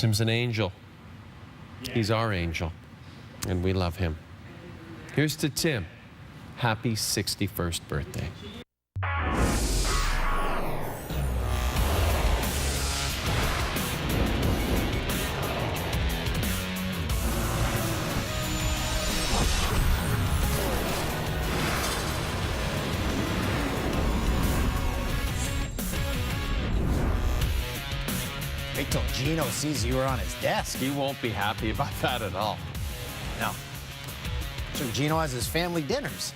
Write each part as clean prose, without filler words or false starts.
Tim's an angel. He's our angel, and we love him. Here's to Tim. Happy 61st birthday. Wait till Gino sees you were on his desk. He won't be happy about that at all. No. So Gino has his family dinners.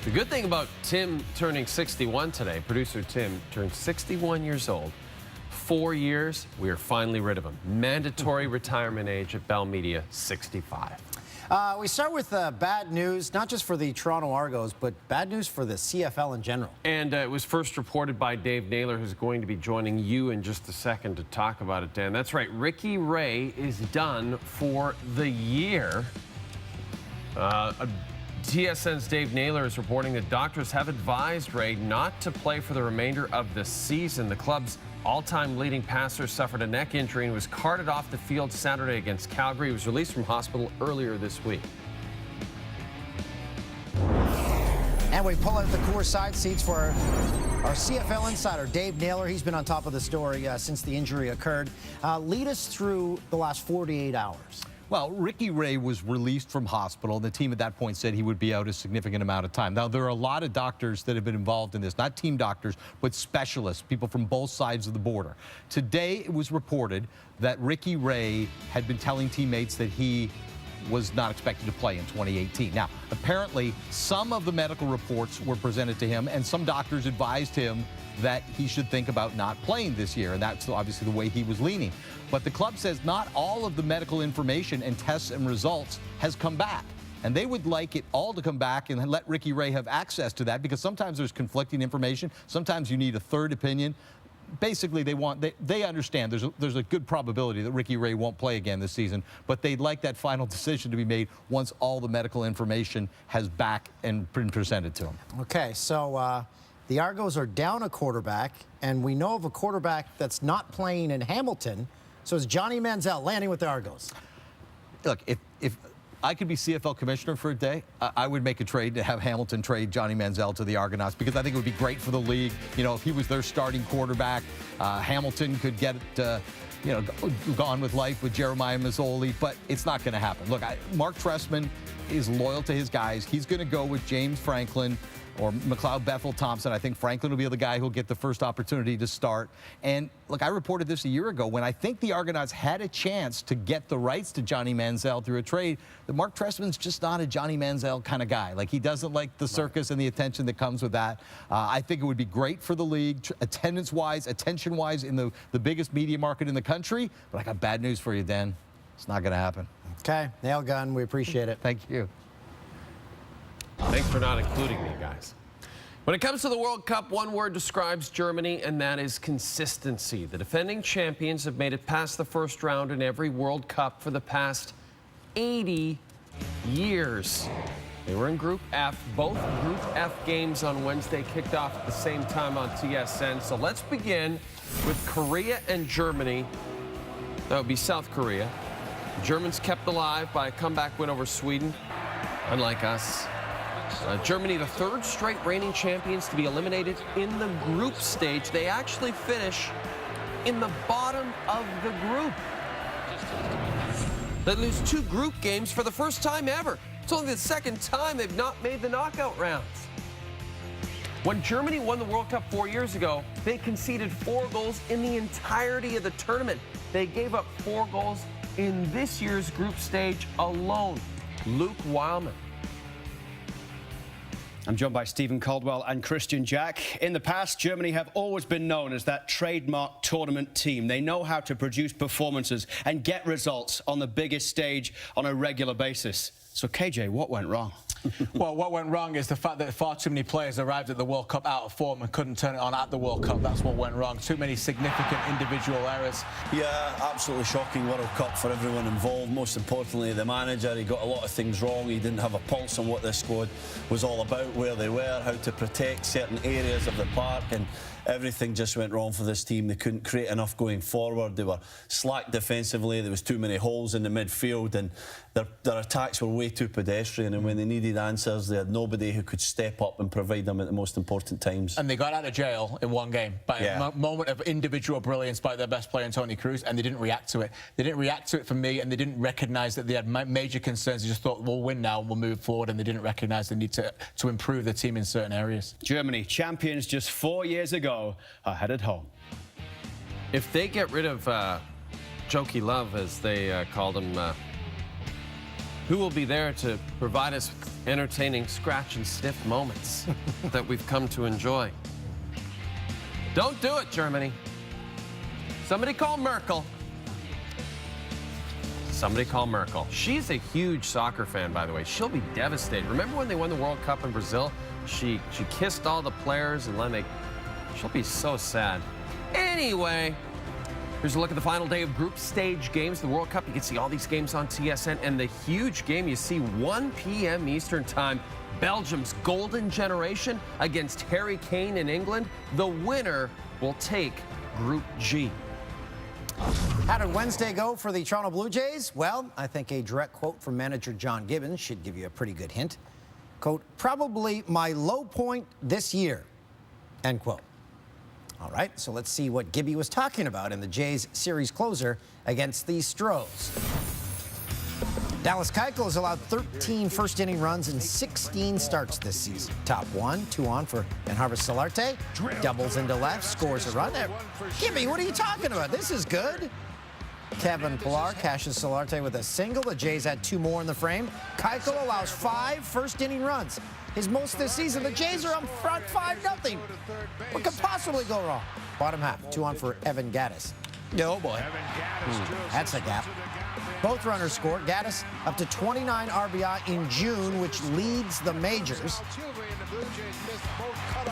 The good thing about Tim turning 61 today, producer Tim turned 61 years old. 4 years, we are finally rid of him. Mandatory retirement age at Bell Media, 65. We start with bad news, not just for the Toronto Argos, but bad news for the CFL in general. And it was first reported by Dave Naylor, who's going to be joining you in just a second to talk about it, Dan. That's right, Ricky Ray is done for the year. TSN's Dave Naylor is reporting that doctors have advised Ray not to play for the remainder of the season. The club's all-time leading passer suffered a neck injury and was carted off the field Saturday against Calgary. He was released from hospital earlier this week. And we pull out the Coors side seats for our CFL insider, Dave Naylor. He's been on top of the story since the injury occurred. Lead us through the last 48 hours. Well, Ricky Ray was released from hospital. The team at that point said he would be out a significant amount of time. Now, there are a lot of doctors that have been involved in this, not team doctors, but specialists, people from both sides of the border. Today, it was reported that Ricky Ray had been telling teammates that he was not expected to play in 2018. Now, apparently, some of the medical reports were presented to him, and some doctors advised him that he should think about not playing this year, and that's obviously the way he was leaning. But the club says not all of the medical information and tests and results has come back. And they would like it all to come back and let Ricky Ray have access to that, because sometimes there's conflicting information. Sometimes you need a third opinion. Basically, they understand there's a good probability that Ricky Ray won't play again this season, but they'd like that final decision to be made once all the medical information has back and been presented to him. Okay, so the Argos are down a quarterback, and we know of a quarterback that's not playing in Hamilton. So is Johnny Manziel landing with the Argos? Look, if I could be CFL commissioner for a day, I would make a trade to have Hamilton trade Johnny Manziel to the Argonauts, because I think it would be great for the league. You know, if he was their starting quarterback, Hamilton could get, gone with life with Jeremiah Mazzoli, but it's not going to happen. Look, Mark Trestman is loyal to his guys. He's going to go with James Franklin or McLeod Bethel Thompson. I think Franklin will be the guy who'll get the first opportunity to start. And look, I reported this a year ago when I think the Argonauts had a chance to get the rights to Johnny Manziel through a trade. That Mark Trestman's just not a Johnny Manziel kind of guy. Like, he doesn't like the circus and the attention that comes with that. I think it would be great for the league, attendance-wise, attention-wise, in the biggest media market in the country. But I got bad news for you, Dan. It's not going to happen. Okay, nail gun. We appreciate it. Thank you. Thanks for not including me, guys. When it comes to the World Cup, one word describes Germany, and that is consistency. The defending champions have made it past the first round in every World Cup for the past 80 years. They were in Group F. Both Group F games on Wednesday kicked off at the same time on TSN. So let's begin with Korea and Germany. That would be South Korea. The Germans kept alive by a comeback win over Sweden, unlike us. Germany, the third straight reigning champions to be eliminated in the group stage. They actually finish in the bottom of the group. They lose 2 group games for the first time ever. It's only the second time they've not made the knockout rounds. When Germany won the World Cup 4 years ago, they conceded 4 goals in the entirety of the tournament. They gave up 4 goals in this year's group stage alone. Luke Wildman. I'm joined by Stephen Caldwell and Christian Jack. In the past, Germany have always been known as that trademark tournament team. They know how to produce performances and get results on the biggest stage on a regular basis. So, KJ, what went wrong? Well, what went wrong is the fact that far too many players arrived at the World Cup out of form and couldn't turn it on at the World Cup. That's what went wrong. Too many significant individual errors. Yeah, absolutely shocking World Cup for everyone involved. Most importantly, the manager. He got a lot of things wrong. He didn't have a pulse on what this squad was all about, where they were, how to protect certain areas of the park, and everything just went wrong for this team. They couldn't create enough going forward. They were slack defensively. There was too many holes in the midfield, and their attacks were way too pedestrian. And when they needed answers, they had nobody who could step up and provide them at the most important times. And they got out of jail in one game by a moment of individual brilliance by their best player, Toni Kroos, and they didn't react to it. They didn't react to it for me, and they didn't recognise that they had major concerns. They just thought, we'll win now, we'll move forward, and they didn't recognise the need to improve the team in certain areas. Germany, champions just 4 years ago, are headed home. If they get rid of Jokey Love, as they called him, who will be there to provide us with entertaining scratch and sniff moments that we've come to enjoy? Don't do it, Germany. Somebody call Merkel. Somebody call Merkel. She's a huge soccer fan, by the way. She'll be devastated. Remember when they won the World Cup in Brazil? She kissed all the players, and then she'll be so sad. Anyway, here's a look at the final day of group stage games. The World Cup, you can see all these games on TSN. And the huge game you see 1 p.m. Eastern Time, Belgium's golden generation against Harry Kane in England. The winner will take Group G. How did Wednesday go for the Toronto Blue Jays? Well, I think a direct quote from manager John Gibbons should give you a pretty good hint. Quote, probably my low point this year, end quote. All right, so let's see what Gibby was talking about in the Jays series closer against the Stros. Dallas Keuchel has allowed 13 first-inning runs in 16 starts this season. Top 1, 2 on for Yangervis Solarte. Doubles into left, scores a run. Gibby, what are you talking about? This is good. Kevin Pillar cashes Solarte with a single. The Jays had 2 more in the frame. Keuchel allows 5 first-inning runs. His most this season. The Jays are on front 5-0. What could possibly go wrong? Bottom half, 2 on for Evan Gattis. Oh, boy. That's a gap. Both runners scored. Gattis up to 29 RBI in June, which leads the majors.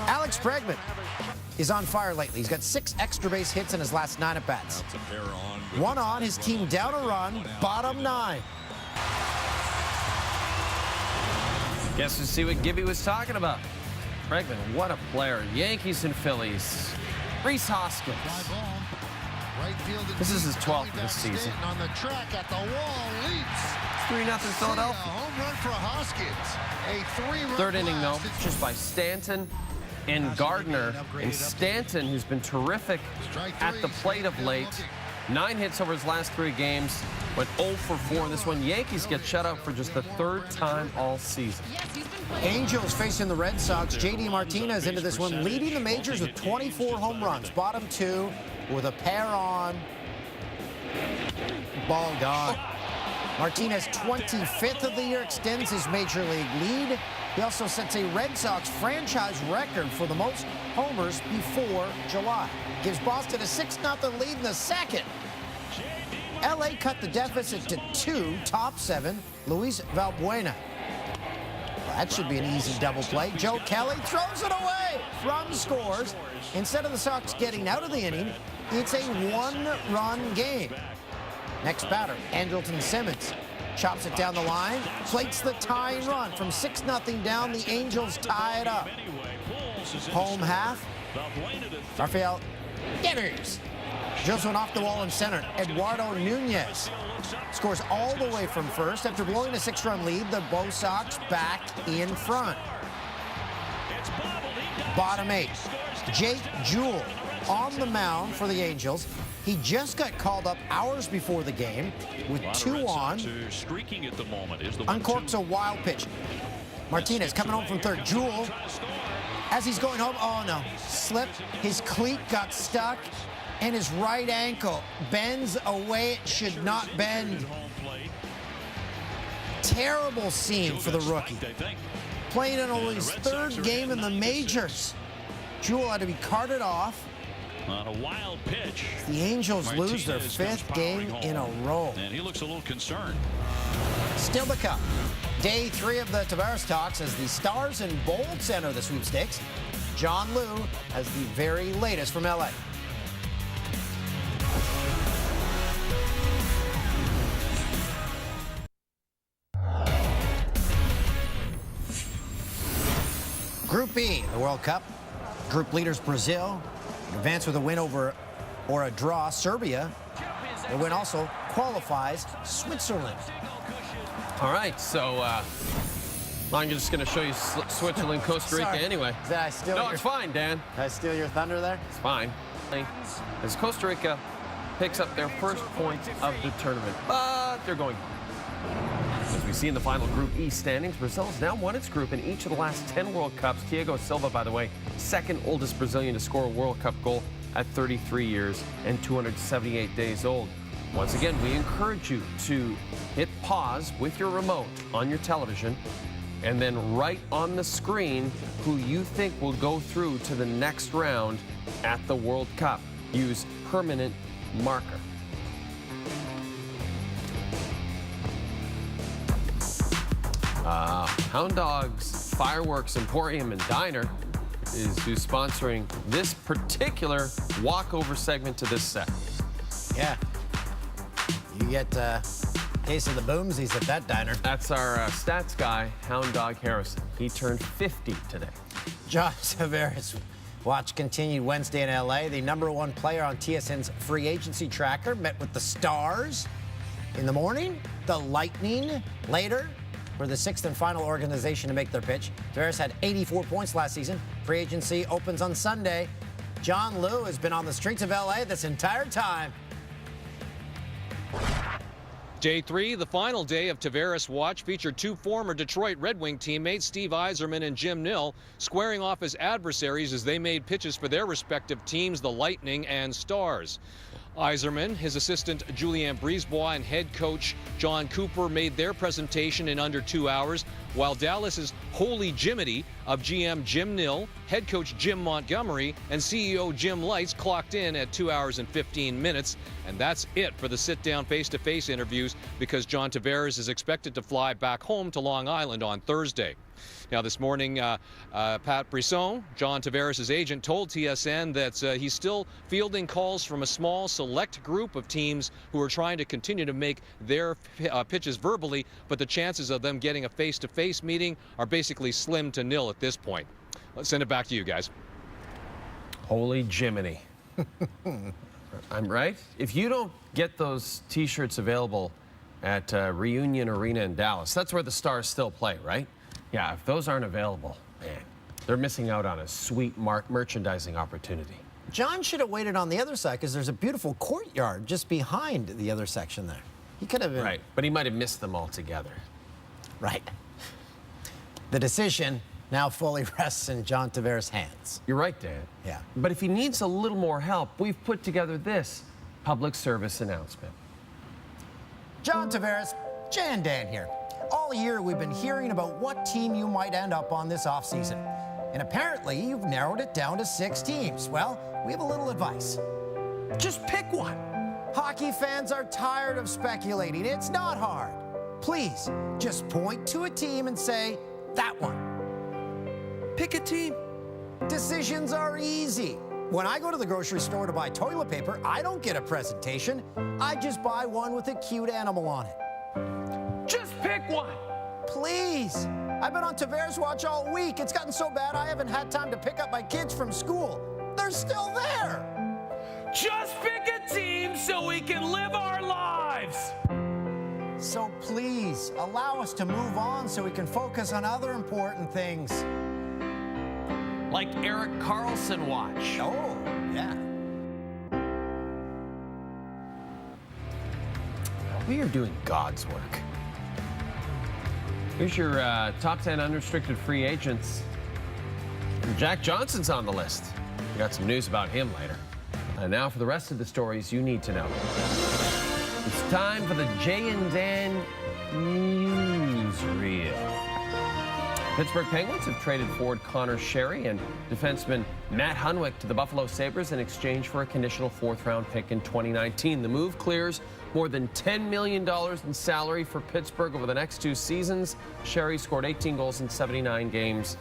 Alex Bregman is on fire lately. He's got 6 extra base hits in his last 9 at-bats. 1 on, his team down a run, bottom 9. Guess we'll see what Gibby was talking about. Bregman, what a player. Yankees and Phillies. Rhys Hoskins. This is his 12th of the season. On the track at the wall, leaps. 3-0 Philadelphia. Home run for Hoskins. A 3-run 3rd inning, though, blast. just by Stanton and Gardner. And Stanton, who's been terrific at the plate of late. 9 hits over his last 3 games. Went 0 for 4 in this one. Yankees get shut out for just the 3rd time all season. Angels facing the Red Sox. J.D. Martinez into this one, leading the majors with 24 home runs. Bottom 2 with a pair on. Ball gone. Martinez, 25th of the year, extends his major league lead. He also sets a Red Sox franchise record for the most homers before July. Gives Boston a 6-0 lead in the second. L.A. cut the deficit to 2, top 7, Luis Valbuena. Well, that should be an easy double play. Joe Kelly throws it away. Run scores. Instead of the Sox getting out of the inning, it's a 1-run game. Next batter, Andrelton Simmons. Chops it down the line, plates the tying run. From 6-0 down, the Angels tie it up. Home half, Rafael Devers drills one off the wall in center. Eduardo Nunez scores all the way from first. After blowing a 6-run lead, the Bo Sox back in front. Bottom 8, Jake Jewell on the mound for the Angels. He just got called up hours before the game with 2 on. Uncorks a wild pitch. Martinez coming home from third. Jewell, as he's going home, oh no, slipped. His cleat got stuck, and his right ankle bends away. It should not bend. Terrible scene for the rookie. Playing in only his 3rd game in the majors. Jewell had to be carted off. On a wild pitch. The Angels lose their 5th game in a row. And he looks a little concerned. Still to come. Day 3 of the Tavares talks as the Stars and Bolts enter the sweepstakes. John Liu has the very latest from LA. Group B, the World Cup. Group leaders Brazil, Advance with a win over or a draw, Serbia. The win also qualifies Switzerland. All right, so I'm just going to show you Switzerland, Costa Rica Sorry. anyway. Did I steal No, your- it's fine, Dan. Did I steal your thunder there? It's fine. As Costa Rica picks up their first point of the tournament, but they're going home. As we see in the final Group E standings, Brazil has now won its group in each of the last 10 World Cups. Thiago Silva, by the way, second oldest Brazilian to score a World Cup goal at 33 years and 278 days old. Once again, we encourage you to hit pause with your remote on your television and then write on the screen who you think will go through to the next round at the World Cup. Use permanent marker. Hound Dog's Fireworks Emporium and Diner is who's sponsoring this particular walkover segment to this set. Yeah. You get a case of the boomsies at that diner. That's our stats guy, Hound Dog Harrison. He turned 50 today. John Tavares watch continued Wednesday in LA. The #1 player on TSN's free agency tracker met with the Stars in the morning, the Lightning later. For the 6th and final organization to make their pitch. Tavares had 84 points last season. Free agency opens on Sunday. John Liu has been on the streets of LA this entire time. Day 3, the final day of Tavares Watch, featured two former Detroit Red Wing teammates, Steve Yzerman and Jim Nill, squaring off as adversaries as they made pitches for their respective teams, the Lightning and Stars. Yzerman, his assistant Julien Brisebois, and head coach John Cooper made their presentation in under 2 hours, while Dallas's Holy Jiminy of GM Jim Nill, head coach Jim Montgomery, and CEO Jim Lights clocked in at 2 hours and 15 minutes. And that's it for the sit-down face-to-face interviews, because John Tavares is expected to fly back home to Long Island on Thursday. Now, this morning, Pat Brisson, John Tavares' agent, told TSN that he's still fielding calls from a small select group of teams who are trying to continue to make their pitches verbally, but the chances of them getting a face-to-face meeting are basically slim to nil at this point. Let's send it back to you guys. Holy Jiminy. I'm right. If you don't get those T-shirts available at Reunion Arena in Dallas, that's where the Stars still play, right? Yeah, if those aren't available, man, they're missing out on a sweet merchandising opportunity. John should have waited on the other side because there's a beautiful courtyard just behind the other section there. He could have been. Right, but he might have missed them altogether. Right. The decision now fully rests in John Tavares' hands. You're right, Dan. Yeah. But if he needs a little more help, we've put together this public service announcement. John Tavares, Jay and Dan here. All year we've been hearing about what team you might end up on this offseason. And apparently you've narrowed it down to 6 teams. Well, we have a little advice. Just pick one. Hockey fans are tired of speculating. It's not hard. Please, just point to a team and say, that one. Pick a team. Decisions are easy. When I go to the grocery store to buy toilet paper, I don't get a presentation. I just buy one with a cute animal on it. Just pick one. Please. I've been on Tavares Watch all week. It's gotten so bad I haven't had time to pick up my kids from school. They're still there. Just pick a team so we can live our lives. So please, allow us to move on so we can focus on other important things. Like Erik Karlsson Watch. Oh, yeah. We are doing God's work. Here's your top 10 unrestricted free agents. Jack Johnson's on the list. We got some news about him later. And now for the rest of the stories you need to know. It's time for the Jay and Dan Newsreel. Pittsburgh Penguins have traded forward Connor Sherry and defenseman Matt Hunwick to the Buffalo Sabres in exchange for a conditional 4th-round pick in 2019. The move clears more than $10 million in salary for Pittsburgh over the next 2 seasons. Sherry scored 18 goals in 79 games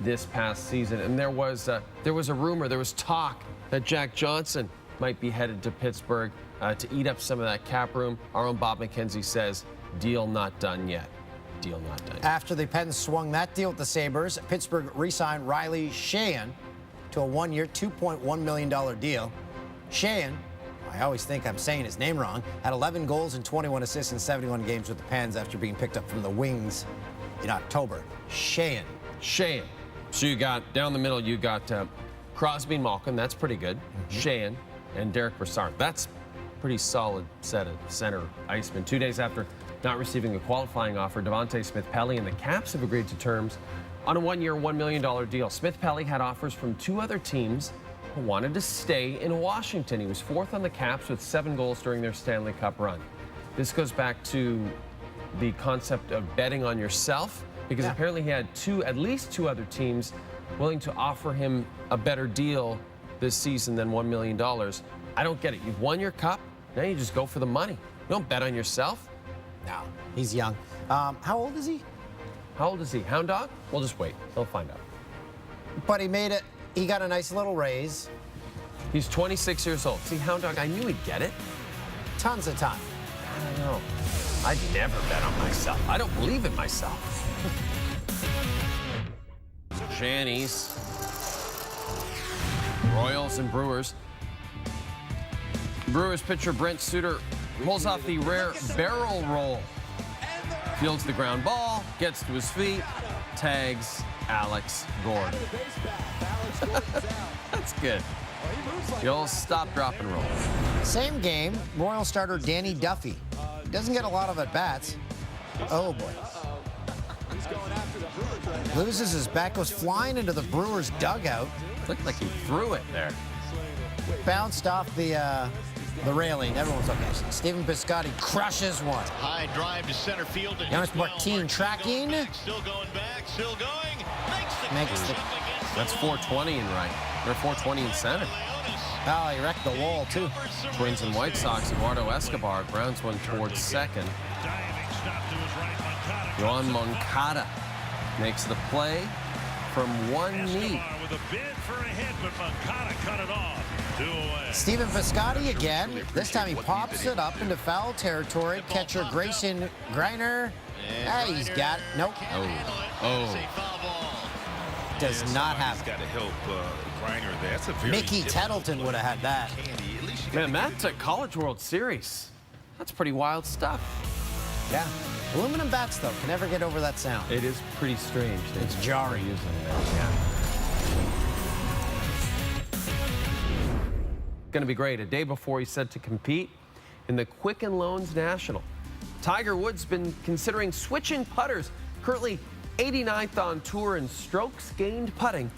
this past season. And there was a rumor, there was talk that Jack Johnson might be headed to Pittsburgh to eat up some of that cap room. Our own Bob McKenzie says, deal not done yet. Deal not done yet. After the Pens swung that deal with the Sabres, Pittsburgh re-signed Riley Sheahan to a one-year, $2.1 million deal. Sheahan, I always think I'm saying his name wrong, had 11 goals and 21 assists in 71 games with the Pens after being picked up from the Wings in October. Sheahan. Sheahan. So you got, down the middle, you got Crosby and Malkin. That's pretty good. Sheahan and Derek Brassard. That's pretty solid set of center icemen. 2 days after not receiving a qualifying offer, Devontae Smith-Pelly and the Caps have agreed to terms on a one-year, $1 million deal. Smith-Pelly had offers from 2 other teams who wanted to stay in Washington. He was 4th on the Caps with 7 goals during their Stanley Cup run. This goes back to the concept of betting on yourself, because apparently he had at least two other teams willing to offer him a better deal this season than $1 million. I don't get it. You've won your cup. Now you just go for the money. You don't bet on yourself. No, he's young. How old is he? How old is he? Hound dog? We'll just wait. They'll find out. But he made it. He got a nice little raise. He's 26 years old. See, Hound dog, I knew he'd get it. Tons of time. I don't know. I'd never bet on myself. I don't believe in myself. Shannies, Royals and Brewers. Brewers pitcher Brent Suter pulls off the rare barrel roll. Fields the ground ball, gets to his feet, tags Alex Gordon. That's good. You'll stop, drop, and roll. Same game, Royal starter Danny Duffy. Doesn't get a lot of at-bats. Oh, boy. Loses his bat, goes flying into the Brewers' dugout. Looked like he threw it there. Bounced off the railing. Everyone's okay. Stephen Piscotty crushes one. High drive to center field. Jonas Martin tracking. Still going back, still going. Makes the... That's 420 in right. Or 420 in center. Oh, he wrecked the wall, too. Twins and White Sox, Eduardo Escobar grounds one towards second. Yoan Moncada makes the play from one knee. Stephen Piscotty again. This time he pops it up into foul territory. Catcher Grayson Greiner. He's got it. Nope. Does not have it. Got to help Greiner there. That's a very Mickey Tettleton would have had that. Man, that's a College World Series. That's pretty wild stuff. Yeah. Aluminum bats, though, can never get over that sound. It is pretty strange. It's jarring. Going to be great. A day before he's set to compete in the Quicken Loans National. Tiger Woods been considering switching putters. Currently 89th on tour in strokes gained putting.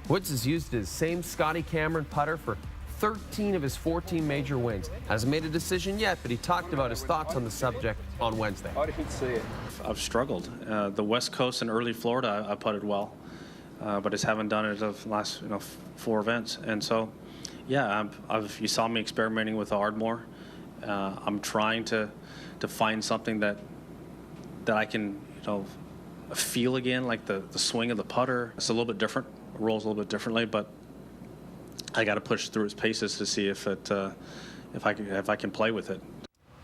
Woods has used his same Scotty Cameron putter for 13 of his 14 major wins. Hasn't made a decision yet, but he talked about his thoughts on the subject on Wednesday. How did he see it? I've struggled. The West Coast and early Florida, I putted well, but just haven't done it of the last 4 events. And so, yeah, you saw me experimenting with the Ardmore. I'm trying to find something that I can feel again, like the swing of the putter. It's a little bit different. It rolls a little bit differently, but I got to push through its paces to see if I can play with it.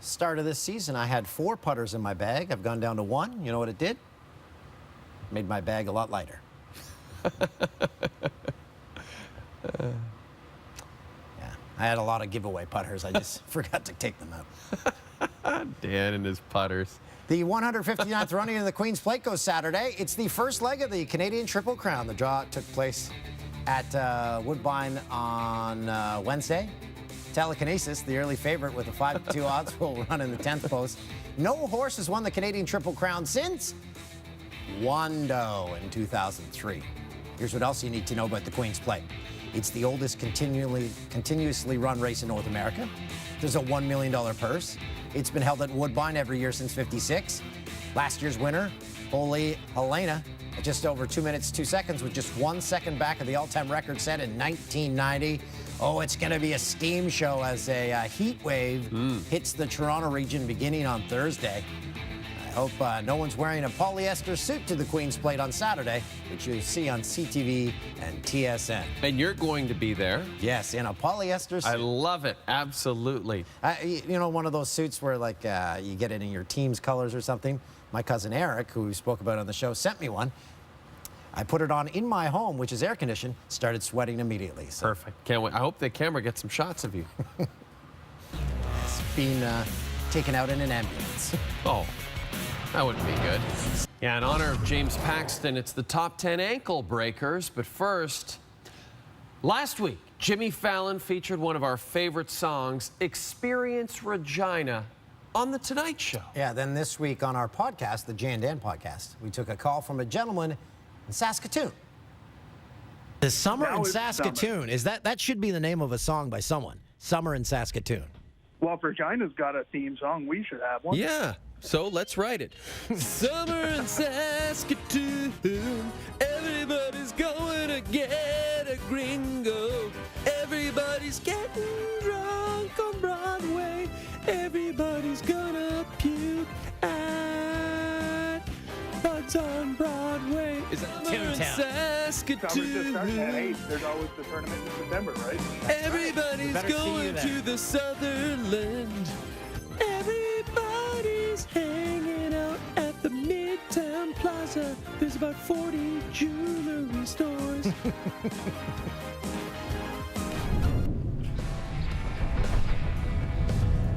Start of this season, I had 4 putters in my bag. I've gone down to 1. You know what it did? Made my bag a lot lighter. Yeah, I had a lot of giveaway putters. I just forgot to take them out. Dan and his putters. The 159th running of the Queen's Plate goes Saturday. It's the first leg of the Canadian Triple Crown. The draw took place at Woodbine on Wednesday. Telekinesis, the early favorite with a 5-2 odds, will run in the 10th post. No horse has won the Canadian Triple Crown since Wando in 2003. Here's what else you need to know about the Queen's Plate. It's the oldest continuously run race in North America. There's a $1 million purse. It's been held at Woodbine every year since '56. Last year's winner, Holy Helena, at just over 2 minutes, 2 seconds, with just 1 second back of the all-time record set in 1990. Oh, it's going to be a steam show as a heat wave hits the Toronto region beginning on Thursday. I hope no one's wearing a polyester suit to the Queen's Plate on Saturday, which you'll see on CTV and TSN. And you're going to be there. Yes, in a polyester suit. I love it. Absolutely. One of those suits where, like, you get it in your team's colors or something. My cousin Eric, who we spoke about on the show, sent me one. I put it on in my home, which is air conditioned, started sweating immediately. So Perfect. Can't wait. I hope the camera gets some shots of you. it's being taken out in an ambulance. Oh, that wouldn't be good. Yeah, in honor of James Paxton, it's the top 10 ankle breakers. But first, last week, Jimmy Fallon featured one of our favorite songs, Experience Regina, on The Tonight Show. Yeah, then this week on our podcast, the Jay and Dan podcast, we took a call from a gentleman in Saskatoon. The Summer in Saskatoon. Is that should be the name of a song by someone. Summer in Saskatoon. Well, if Regina's got a theme song, we should have one. Yeah, so let's write it. Summer in Saskatoon, everybody's going to get a gringo. Everybody's getting drunk on Broadway. Everybody's gonna puke at Buds on Broadway. Is that Summer in Saskatoon? Summer's just starting at 8. There's always the tournament in September, right? Everybody's going to the Sutherland. Everybody's hanging out at the Midtown Plaza. There's about 40 jewelry stores.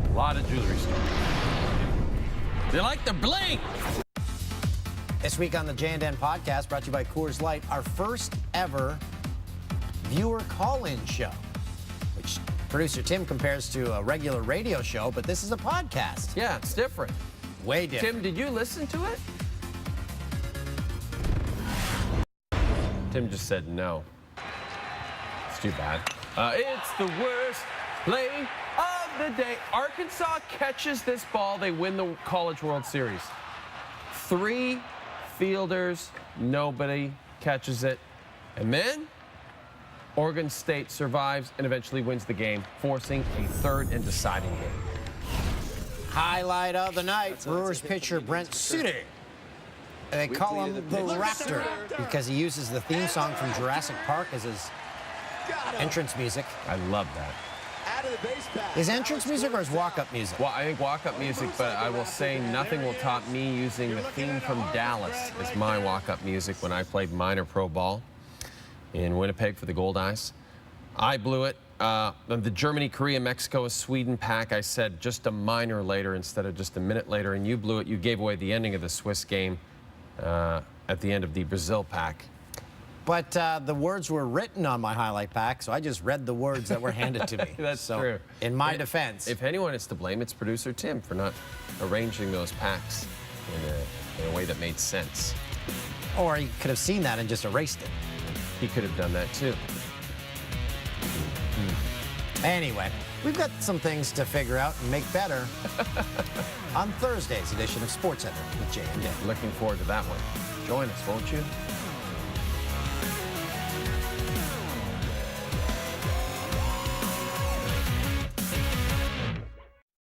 A lot of jewelry stores. They like the bling. This week on the Jay and Dan podcast, brought to you by Coors Light, our first ever viewer call-in show, which producer Tim compares to a regular radio show, but this is a podcast. Yeah, it's different. Way different. Tim, did you listen to it? Tim just said no. It's too bad. It's the worst play of the day. Arkansas catches this ball. They win the College World Series. 3 fielders, nobody catches it. And then Oregon State survives and eventually wins the game, forcing a third and deciding game. Highlight of the night, Brewers pitcher Brent Suter. They call him the Raptor because he uses the theme song from Jurassic Park as his entrance music. I love that. His entrance music or his walk-up music? Well, I think walk-up music, but I will say nothing will top me using the theme from Dallas as my walk-up music when I played minor pro ball in Winnipeg for the Gold Eyes. I blew it. The Germany, Korea, Mexico, Sweden pack, I said just a minor later instead of just a minute later, and you blew it. You gave away the ending of the Swiss game at the end of the Brazil pack. But the words were written on my highlight pack, so I just read the words that were handed to me. That's true. In my defense. If anyone is to blame, it's producer Tim for not arranging those packs in a way that made sense. Or he could have seen that and just erased it. He could have done that too. Anyway, we've got some things to figure out and make better on Thursday's edition of SportsCenter with Jay and Dan. Looking forward to that one. Join us, won't you?